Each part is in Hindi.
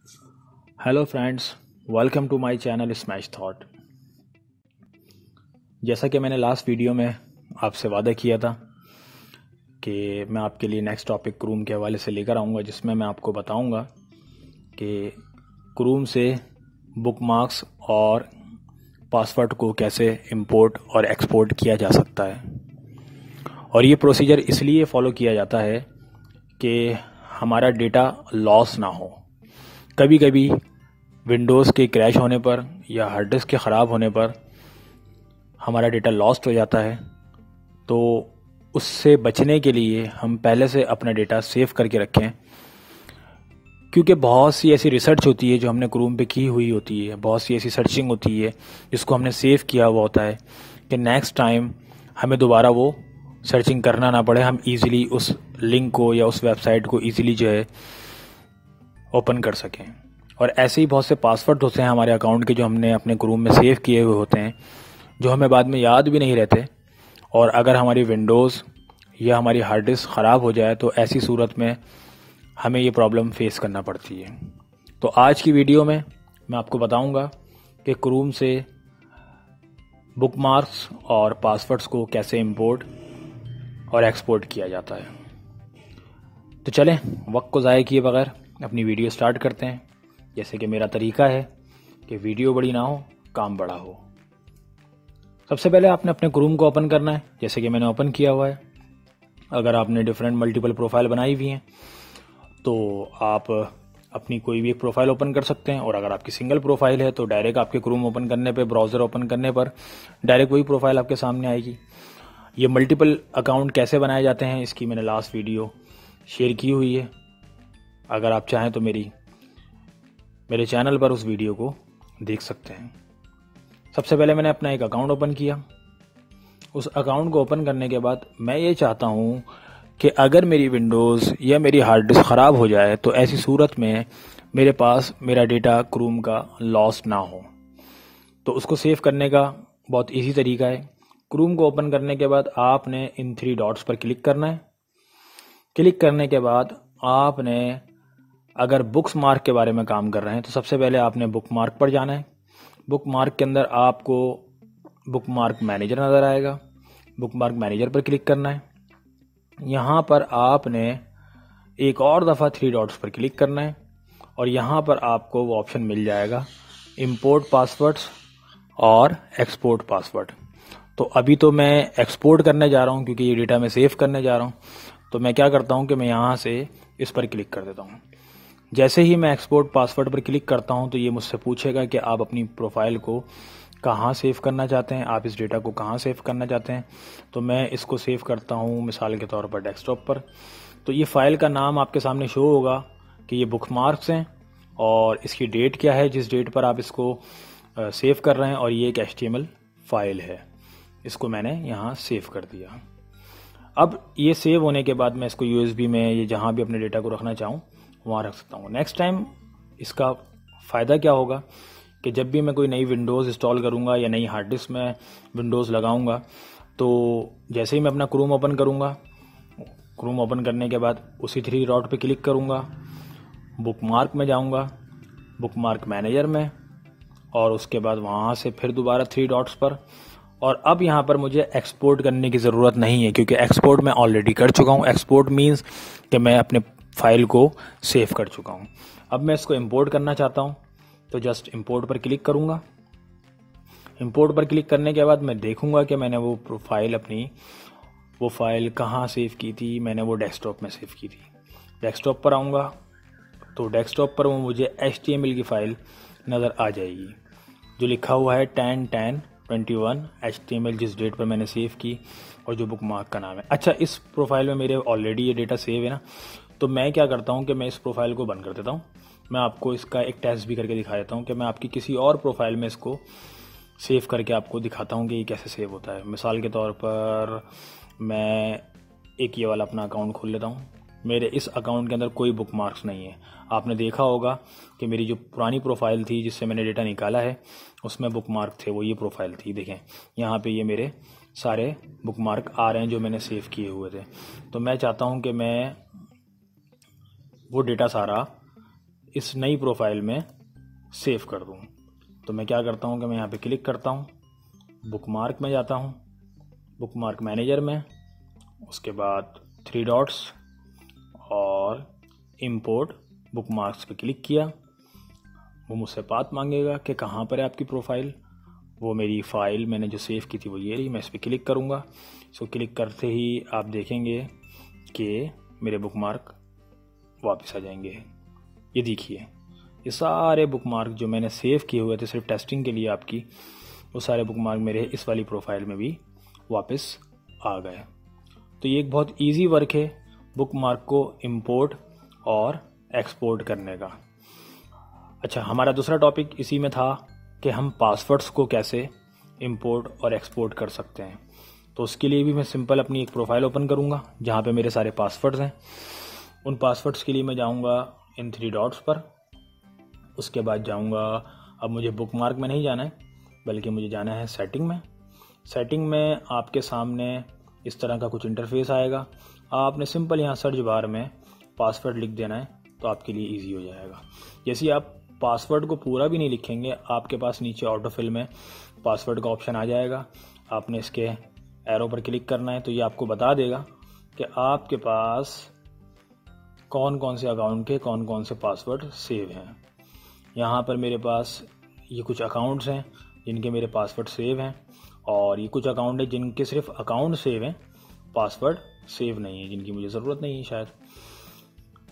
Hello friends, welcome to my channel smash thought. जैसा कि मैंने लास्ट वीडियो में आपसे वादा किया था कि मैं आपके लिए नेक्स्ट टॉपिक क्रूम के हवाले से लेकर आऊँगा, जिसमें मैं आपको बताऊँगा कि क्रूम से बुकमार्क्स और पासवर्ड को कैसे इंपोर्ट और एक्सपोर्ट किया जा सकता है। और ये प्रोसीजर इसलिए फॉलो किया जाता है कि हमारा डेटा लॉस ना हो। कभी कभी विंडोज़ के क्रैश होने पर या हार्ड डिस्क के ख़राब होने पर हमारा डेटा लॉस्ट हो जाता है, तो उससे बचने के लिए हम पहले से अपना डेटा सेव करके रखें, क्योंकि बहुत सी ऐसी रिसर्च होती है जो हमने क्रूम पे की हुई होती है, बहुत सी ऐसी सर्चिंग होती है जिसको हमने सेव किया हुआ होता है कि नेक्स्ट टाइम हमें दोबारा वो सर्चिंग करना ना पड़े, हम इजीली उस लिंक को या उस वेबसाइट को इजीली जो है ओपन कर सकें। और ऐसे ही बहुत से पासवर्ड होते हैं हमारे अकाउंट के जो हमने अपने क्रूम में सेव किए हुए होते हैं, जो हमें बाद में याद भी नहीं रहते। और अगर हमारी विंडोज़ या हमारी हार्ड डिस्क ख़राब हो जाए तो ऐसी सूरत में हमें ये प्रॉब्लम फेस करना पड़ती है। तो आज की वीडियो में मैं आपको बताऊंगा कि क्रूम से बुकमार्क्स और पासवर्ड्स को कैसे इंपोर्ट और एक्सपोर्ट किया जाता है। तो चलें, वक्त को ज़ाया किए बगैर अपनी वीडियो स्टार्ट करते हैं। जैसे कि मेरा तरीका है कि वीडियो बड़ी ना हो, काम बड़ा हो। सबसे पहले आपने अपने क्रूम को ओपन करना है, जैसे कि मैंने ओपन किया हुआ है। अगर आपने डिफरेंट मल्टीपल प्रोफाइल बनाई हुई हैं तो आप अपनी कोई भी एक प्रोफाइल ओपन कर सकते हैं, और अगर आपकी सिंगल प्रोफाइल है तो डायरेक्ट आपके क्रूम ओपन करने पे, ब्राउज़र ओपन करने पर डायरेक्ट वही प्रोफाइल आपके सामने आएगी। ये मल्टीपल अकाउंट कैसे बनाए जाते हैं इसकी मैंने लास्ट वीडियो शेयर की हुई है, अगर आप चाहें तो मेरे चैनल पर उस वीडियो को देख सकते हैं। सबसे पहले मैंने अपना एक अकाउंट ओपन किया। उस अकाउंट को ओपन करने के बाद मैं ये चाहता हूँ कि अगर मेरी विंडोज़ या मेरी हार्ड डिस्क ख़राब हो जाए तो ऐसी सूरत में मेरे पास मेरा डेटा क्रूम का लॉस ना हो। तो उसको सेव करने का बहुत इजी तरीका है। क्रूम को ओपन करने के बाद आपने इन 3 डॉट्स पर क्लिक करना है। क्लिक करने के बाद आपने, अगर बुक्स मार्क के बारे में काम कर रहे हैं तो सबसे पहले आपने बुक मार्क पर जाना है। बुक मार्क के अंदर आपको बुक मार्क मैनेजर नज़र आएगा। बुक मार्क मैनेजर पर क्लिक करना है। यहाँ पर आपने एक और दफ़ा 3 डॉट्स पर क्लिक करना है, और यहाँ पर आपको वो ऑप्शन मिल जाएगा इंपोर्ट पासवर्ड्स और एक्सपोर्ट पासवर्ड। तो अभी तो मैं एक्सपोर्ट करने जा रहा हूँ क्योंकि ये डेटा मैं सेव करने जा रहा हूँ। तो मैं क्या करता हूँ कि मैं यहाँ से इस पर क्लिक कर देता हूँ। जैसे ही मैं एक्सपोर्ट पासवर्ड पर क्लिक करता हूं तो ये मुझसे पूछेगा कि आप अपनी प्रोफाइल को कहां सेव करना चाहते हैं, आप इस डेटा को कहां सेव करना चाहते हैं। तो मैं इसको सेव करता हूं मिसाल के तौर पर डेस्कटॉप पर। तो ये फाइल का नाम आपके सामने शो होगा कि ये बुकमार्क्स हैं, और इसकी डेट क्या है जिस डेट पर आप इसको सेव कर रहे हैं, और ये एक HTML फाइल है। इसको मैंने यहाँ सेव कर दिया। अब ये सेव होने के बाद मैं इसको USB में, ये जहाँ भी अपने डेटा को रखना चाहूँ वहाँ रख सकता हूँ। नेक्स्ट टाइम इसका फ़ायदा क्या होगा कि जब भी मैं कोई नई विंडोज़ इंस्टॉल करूँगा या नई हार्ड डिस्क में विंडोज़ लगाऊँगा, तो जैसे ही मैं अपना क्रूम ओपन करूँगा, क्रूम ओपन करने के बाद उसी 3 डॉट पे क्लिक करूँगा, बुकमार्क में जाऊँगा, बुकमार्क मैनेजर में, और उसके बाद वहाँ से फिर दोबारा 3 डॉट्स पर। और अब यहाँ पर मुझे एक्सपोर्ट करने की ज़रूरत नहीं है, क्योंकि एक्सपोर्ट मैं ऑलरेडी कर चुका हूँ। एक्सपोर्ट मीन्स कि मैं अपने फाइल को सेव कर चुका हूँ। अब मैं इसको इंपोर्ट करना चाहता हूँ, तो जस्ट इंपोर्ट पर क्लिक करूँगा। इंपोर्ट पर क्लिक करने के बाद मैं देखूँगा कि मैंने वो फाइल कहाँ सेव की थी। मैंने वो डेस्कटॉप में सेव की थी। डेस्कटॉप पर आऊँगा तो डेस्कटॉप पर वो मुझे HTML की फ़ाइल नज़र आ जाएगी, जो लिखा हुआ है 10/10/21 HTML, जिस डेट पर मैंने सेव की, और जो बुकमार्क का नाम है। अच्छा, इस प्रोफाइल में मेरे ऑलरेडी ये डेटा सेव है ना, तो मैं क्या करता हूँ कि मैं इस प्रोफाइल को बंद कर देता हूँ। मैं आपको इसका एक टेस्ट भी करके दिखा देता हूँ कि मैं आपकी किसी और प्रोफाइल में इसको सेव करके आपको दिखाता हूँ कि ये कैसे सेव होता है। मिसाल के तौर पर मैं एक ये वाला अपना अकाउंट खोल लेता हूँ। मेरे इस अकाउंट के अंदर कोई बुकमार्क्स नहीं है। आपने देखा होगा कि मेरी जो पुरानी प्रोफाइल थी जिससे मैंने डेटा निकाला है उसमें बुकमार्क थे, वो ये प्रोफाइल थी। देखें यहाँ पे ये मेरे सारे बुकमार्क आ रहे हैं जो मैंने सेव किए हुए थे। तो मैं चाहता हूँ कि मैं वो डेटा सारा इस नई प्रोफाइल में सेव कर दूँ। तो मैं क्या करता हूँ कि मैं यहाँ पे क्लिक करता हूँ, बुकमार्क में जाता हूँ, बुकमार्क मैनेजर में, उसके बाद 3 डॉट्स और इंपोर्ट बुकमार्क्स पे क्लिक किया। वो मुझसे पाथ मांगेगा कि कहाँ पर है आपकी प्रोफाइल। वो मेरी फ़ाइल मैंने जो सेव की थी वो ये रही। मैं इस पर क्लिक करूँगा। इसको क्लिक करते ही आप देखेंगे कि मेरे बुकमार्क वापस आ जाएंगे। ये देखिए, ये सारे बुकमार्क जो मैंने सेव किए हुए थे सिर्फ टेस्टिंग के लिए आपकी, वो सारे बुकमार्क मेरे इस वाली प्रोफाइल में भी वापस आ गए। तो ये एक बहुत इजी वर्क है बुकमार्क को इंपोर्ट और एक्सपोर्ट करने का। अच्छा, हमारा दूसरा टॉपिक इसी में था कि हम पासवर्ड्स को कैसे इंपोर्ट और एक्सपोर्ट कर सकते हैं। तो उसके लिए भी मैं सिंपल अपनी एक प्रोफाइल ओपन करूँगा जहाँ पे मेरे सारे पासवर्ड्स हैं। उन पासवर्ड्स के लिए मैं जाऊँगा इन 3 डॉट्स पर। उसके बाद जाऊँगा, अब मुझे बुकमार्क में नहीं जाना है बल्कि मुझे जाना है सेटिंग में। सेटिंग में आपके सामने इस तरह का कुछ इंटरफेस आएगा। आपने सिंपल यहाँ सर्च बार में पासवर्ड लिख देना है तो आपके लिए इजी हो जाएगा। जैसे आप पासवर्ड को पूरा भी नहीं लिखेंगे, आपके पास नीचे ऑटोफिल में पासवर्ड का ऑप्शन आ जाएगा। आपने इसके एरो पर क्लिक करना है तो ये आपको बता देगा कि आपके पास कौन कौन से अकाउंट के कौन कौन से पासवर्ड सेव हैं। यहाँ पर मेरे पास ये कुछ अकाउंट्स हैं जिनके मेरे पासवर्ड सेव हैं, और ये कुछ अकाउंट है जिनके सिर्फ अकाउंट सेव हैं, पासवर्ड सेव नहीं है, जिनकी मुझे ज़रूरत नहीं है। शायद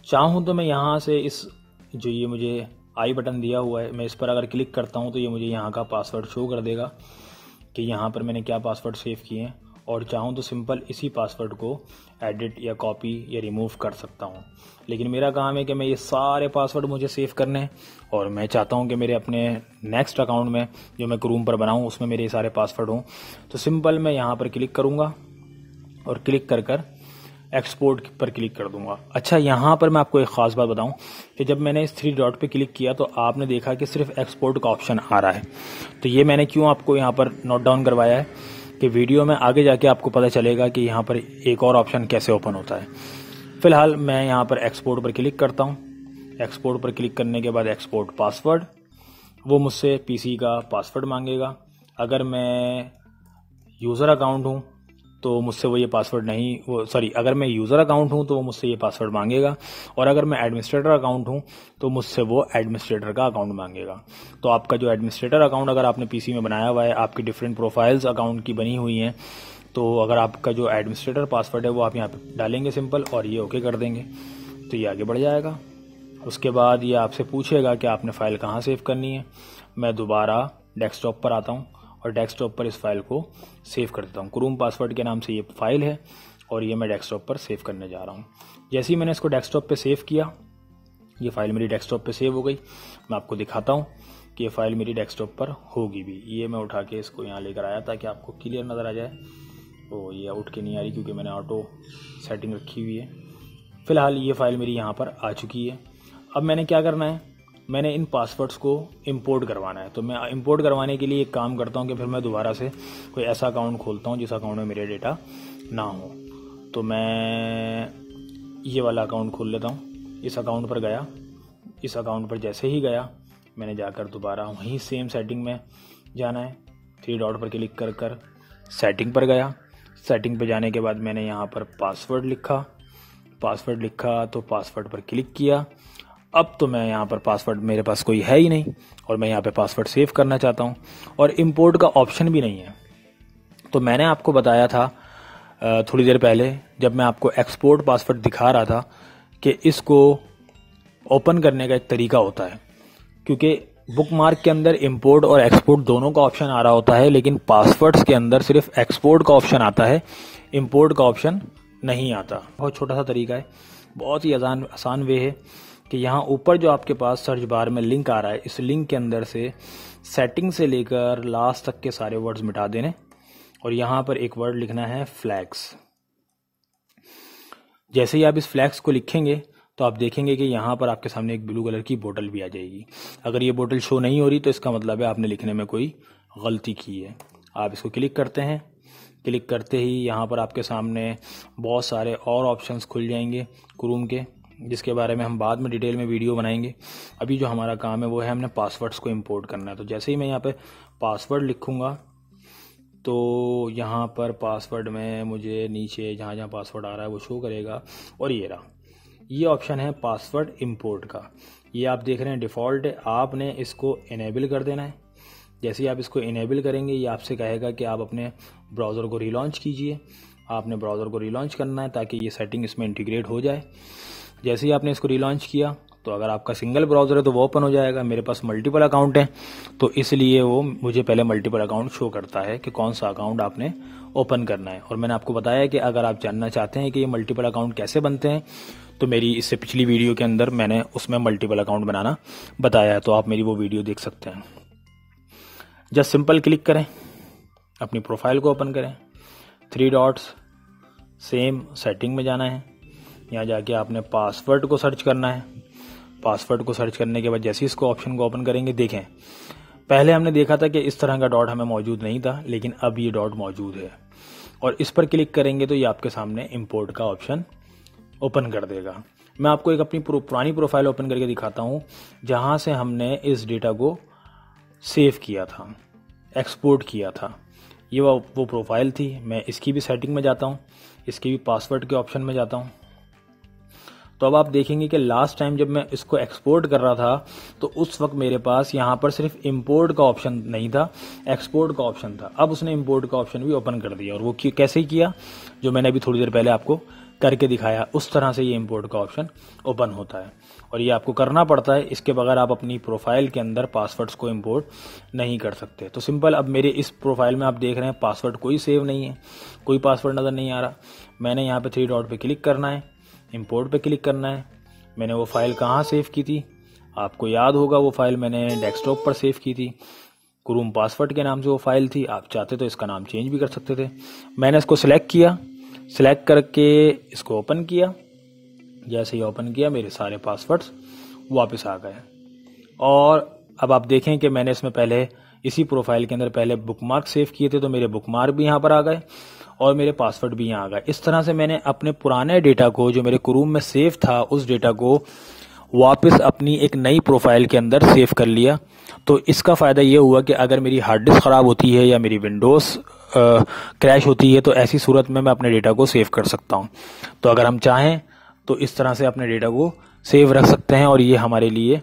चाहूँ तो मैं यहाँ से इस जो ये मुझे आई बटन दिया हुआ है, मैं इस पर अगर क्लिक करता हूँ तो ये मुझे यहाँ का पासवर्ड शो कर देगा कि यहाँ पर मैंने क्या पासवर्ड सेव किए हैं। और चाहूँ तो सिंपल इसी पासवर्ड को एडिट या कॉपी या रिमूव कर सकता हूँ। लेकिन मेरा काम है कि मैं ये सारे पासवर्ड मुझे सेव करने हैं, और मैं चाहता हूँ कि मेरे अपने नेक्स्ट अकाउंट में जो मैं क्रोम पर बनाऊँ उसमें मेरे सारे पासवर्ड हों। तो सिंपल मैं यहाँ पर क्लिक करूँगा और क्लिक कर एक्सपोर्ट पर क्लिक कर दूंगा। अच्छा, यहाँ पर मैं आपको एक ख़ास बात बताऊं कि जब मैंने इस 3 डॉट पे क्लिक किया तो आपने देखा कि सिर्फ एक्सपोर्ट का ऑप्शन आ रहा है। तो ये मैंने क्यों आपको यहाँ पर नोट डाउन करवाया है कि वीडियो में आगे जाके आपको पता चलेगा कि यहाँ पर एक और ऑप्शन कैसे ओपन होता है। फिलहाल मैं यहाँ पर एक्सपोर्ट पर क्लिक करता हूँ। एक्सपोर्ट पर क्लिक करने के बाद एक्सपोर्ट पासवर्ड, वो मुझसे PC का पासवर्ड मांगेगा। अगर मैं यूज़र अकाउंट हूँ तो मुझसे वो ये पासवर्ड नहीं, वो सॉरी, अगर मैं यूज़र अकाउंट हूँ तो वो मुझसे ये पासवर्ड मांगेगा, और अगर मैं एडमिनिस्ट्रेटर अकाउंट हूँ तो मुझसे वो एडमिनिस्ट्रेटर का अकाउंट मांगेगा। तो आपका जो एडमिनिस्ट्रेटर अकाउंट अगर आपने PC में बनाया हुआ है, आपकी डिफरेंट प्रोफाइल्स अकाउंट की बनी हुई हैं, तो अगर आपका जो एडमिनिस्ट्रेटर पासवर्ड है वो आप यहाँ पर डालेंगे सिंपल, और ये ओके कर देंगे तो ये आगे बढ़ जाएगा। उसके बाद ये आपसे पूछेगा कि आपने फ़ाइल कहाँ सेव करनी है। मैं दोबारा डेस्कटॉप पर आता हूँ और डेस्कटॉप पर इस फाइल को सेव कर देता हूँ। क्रोम पासवर्ड के नाम से ये फाइल है और ये मैं डेस्कटॉप पर सेव करने जा रहा हूँ। जैसे ही मैंने इसको डेस्कटॉप पे सेव किया, ये फाइल मेरी डेस्कटॉप पे सेव हो गई। मैं आपको दिखाता हूँ कि ये फाइल मेरी डेस्कटॉप पर होगी भी। ये मैं उठा के इसको यहाँ लेकर आया ताकि आपको क्लियर नज़र आ जाए। तो ये उठ के नहीं आ रही क्योंकि मैंने ऑटो सेटिंग रखी हुई है। फ़िलहाल ये फ़ाइल मेरी यहाँ पर आ चुकी है। अब मैंने क्या करना है, मैंने इन पासवर्ड्स को इंपोर्ट करवाना है। तो मैं इंपोर्ट करवाने के लिए एक काम करता हूँ कि फिर मैं दोबारा से कोई ऐसा अकाउंट खोलता हूँ जिस अकाउंट में मेरे डेटा ना हो। तो मैं ये वाला अकाउंट खोल लेता हूँ। इस अकाउंट पर गया, इस अकाउंट पर जैसे ही गया मैंने जाकर दोबारा वहीं सेम सेटिंग में जाना है। 3 डॉट पर क्लिक कर सेटिंग पर गया। सेटिंग पर जाने के बाद मैंने यहाँ पर पासवर्ड लिखा तो पासवर्ड पर क्लिक किया। अब तो मैं यहाँ पर पासवर्ड मेरे पास कोई है ही नहीं और मैं यहाँ पे पासवर्ड सेव करना चाहता हूँ और इंपोर्ट का ऑप्शन भी नहीं है। तो मैंने आपको बताया था थोड़ी देर पहले जब मैं आपको एक्सपोर्ट पासवर्ड दिखा रहा था कि इसको ओपन करने का एक तरीका होता है, क्योंकि बुकमार्क के अंदर इंपोर्ट और एक्सपोर्ट दोनों का ऑप्शन आ रहा होता है, लेकिन पासवर्ड्स के अंदर सिर्फ एक्सपोर्ट का ऑप्शन आता है, इंपोर्ट का ऑप्शन नहीं आता। बहुत छोटा सा तरीका है, बहुत ही आसान वे है कि यहाँ ऊपर जो आपके पास सर्च बार में लिंक आ रहा है, इस लिंक के अंदर से सेटिंग से लेकर लास्ट तक के सारे वर्ड्स मिटा देने और यहाँ पर एक वर्ड लिखना है फ्लैग्स। जैसे ही आप इस फ्लैग्स को लिखेंगे तो आप देखेंगे कि यहाँ पर आपके सामने एक ब्लू कलर की बोतल भी आ जाएगी। अगर ये बोतल शो नहीं हो रही तो इसका मतलब है आपने लिखने में कोई गलती की है। आप इसको क्लिक करते हैं, क्लिक करते ही यहाँ पर आपके सामने बहुत सारे और ऑप्शंस खुल जाएंगे क्रोम के। जिसके बारे में हम बाद में डिटेल में वीडियो बनाएंगे। अभी जो हमारा काम है वो है हमने पासवर्ड्स को इंपोर्ट करना है। तो जैसे ही मैं यहाँ पे पासवर्ड लिखूँगा तो यहाँ पर पासवर्ड में मुझे नीचे जहाँ जहाँ पासवर्ड आ रहा है वो शो करेगा, और ये रहा, ये ऑप्शन है पासवर्ड इंपोर्ट का। ये आप देख रहे हैं डिफ़ॉल्ट है, आपने इसको इनेबल कर देना है। जैसे ही आप इसको इनेबल करेंगे ये आपसे कहेगा कि आप अपने ब्राउज़र को रीलॉन्च कीजिए। आपने ब्राउज़र को रीलॉन्च करना है ताकि ये सेटिंग इसमें इंटीग्रेट हो जाए। जैसे ही आपने इसको रीलॉन्च किया तो अगर आपका सिंगल ब्राउज़र है तो वो ओपन हो जाएगा। मेरे पास मल्टीपल अकाउंट है तो इसलिए वो मुझे पहले मल्टीपल अकाउंट शो करता है कि कौन सा अकाउंट आपने ओपन करना है। और मैंने आपको बताया कि अगर आप जानना चाहते हैं कि ये मल्टीपल अकाउंट कैसे बनते हैं तो मेरी इससे पिछली वीडियो के अंदर मैंने उसमें मल्टीपल अकाउंट बनाना बताया है, तो आप मेरी वो वीडियो देख सकते हैं। जस्ट सिंपल क्लिक करें, अपनी प्रोफाइल को ओपन करें, 3 डॉट्स, सेम सेटिंग में जाना है। यहाँ जाके आपने पासवर्ड को सर्च करना है। पासवर्ड को सर्च करने के बाद जैसे इसको ऑप्शन को ओपन करेंगे, देखें पहले हमने देखा था कि इस तरह का डॉट हमें मौजूद नहीं था, लेकिन अब ये डॉट मौजूद है और इस पर क्लिक करेंगे तो ये आपके सामने इंपोर्ट का ऑप्शन ओपन कर देगा। मैं आपको एक अपनी पुरानी प्रोफाइल ओपन करके दिखाता हूँ जहाँ से हमने इस डेटा को सेव किया था, एक्सपोर्ट किया था। ये वो प्रोफाइल थी। मैं इसकी भी सेटिंग में जाता हूँ, इसके भी पासवर्ड के ऑप्शन में जाता हूँ। तो अब आप देखेंगे कि लास्ट टाइम जब मैं इसको एक्सपोर्ट कर रहा था तो उस वक्त मेरे पास यहाँ पर सिर्फ इंपोर्ट का ऑप्शन नहीं था, एक्सपोर्ट का ऑप्शन था। अब उसने इंपोर्ट का ऑप्शन भी ओपन कर दिया, और वो कैसे ही किया, जो मैंने अभी थोड़ी देर पहले आपको करके दिखाया, उस तरह से ये इंपोर्ट का ऑप्शन ओपन होता है। और ये आपको करना पड़ता है, इसके बगैर आप अपनी प्रोफाइल के अंदर पासवर्ड्स को इंपोर्ट नहीं कर सकते। तो सिंपल, अब मेरे इस प्रोफाइल में आप देख रहे हैं पासवर्ड कोई सेव नहीं है, कोई पासवर्ड नज़र नहीं आ रहा। मैंने यहाँ पे 3 डॉट पे क्लिक करना है, इंपोर्ट पे क्लिक करना है। मैंने वो फाइल कहाँ सेव की थी, आपको याद होगा, वो फाइल मैंने डेस्कटॉप पर सेव की थी, क्रोम पासवर्ड के नाम से वो फाइल थी। आप चाहते तो इसका नाम चेंज भी कर सकते थे। मैंने इसको सिलेक्ट किया, सिलेक्ट करके इसको ओपन किया। जैसे ही ओपन किया मेरे सारे पासवर्ड्स वापस आ गए। और अब आप देखें कि मैंने इसमें पहले इसी प्रोफाइल के अंदर पहले बुकमार्क सेव किए थे, तो मेरे बुकमार्क भी यहाँ पर आ गए और मेरे पासवर्ड भी यहाँ आ गए। इस तरह से मैंने अपने पुराने डेटा को जो मेरे क्रोम में सेव था, उस डेटा को वापस अपनी एक नई प्रोफाइल के अंदर सेव कर लिया। तो इसका फ़ायदा ये हुआ कि अगर मेरी हार्ड डिस्क ख़राब होती है या मेरी विंडोज़ क्रैश होती है तो ऐसी सूरत में मैं अपने डेटा को सेव कर सकता हूँ। तो अगर हम चाहें तो इस तरह से अपने डेटा को सेव रख सकते हैं, और ये हमारे लिए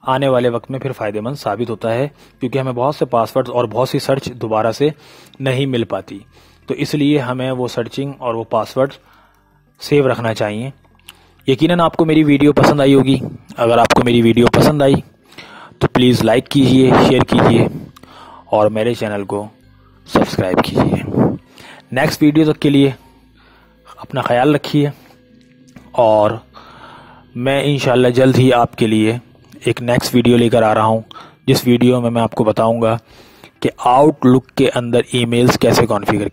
आने वाले वक्त में फिर फ़ायदेमंद साबित होता है, क्योंकि हमें बहुत से पासवर्ड्स और बहुत सी सर्च दोबारा से नहीं मिल पाती। तो इसलिए हमें वो सर्चिंग और वो पासवर्ड सेव रखना चाहिए। यकीनन आपको मेरी वीडियो पसंद आई होगी। अगर आपको मेरी वीडियो पसंद आई तो प्लीज़ लाइक कीजिए, शेयर कीजिए और मेरे चैनल को सब्सक्राइब कीजिए। नेक्स्ट वीडियो तक के लिए अपना ख्याल रखिए, और मैं इंशाल्लाह जल्द ही आपके लिए एक नेक्स्ट वीडियो लेकर आ रहा हूँ, जिस वीडियो में मैं आपको बताऊँगा कि आउटलुक के अंदर ईमेल्स कैसे कॉन्फ़िगर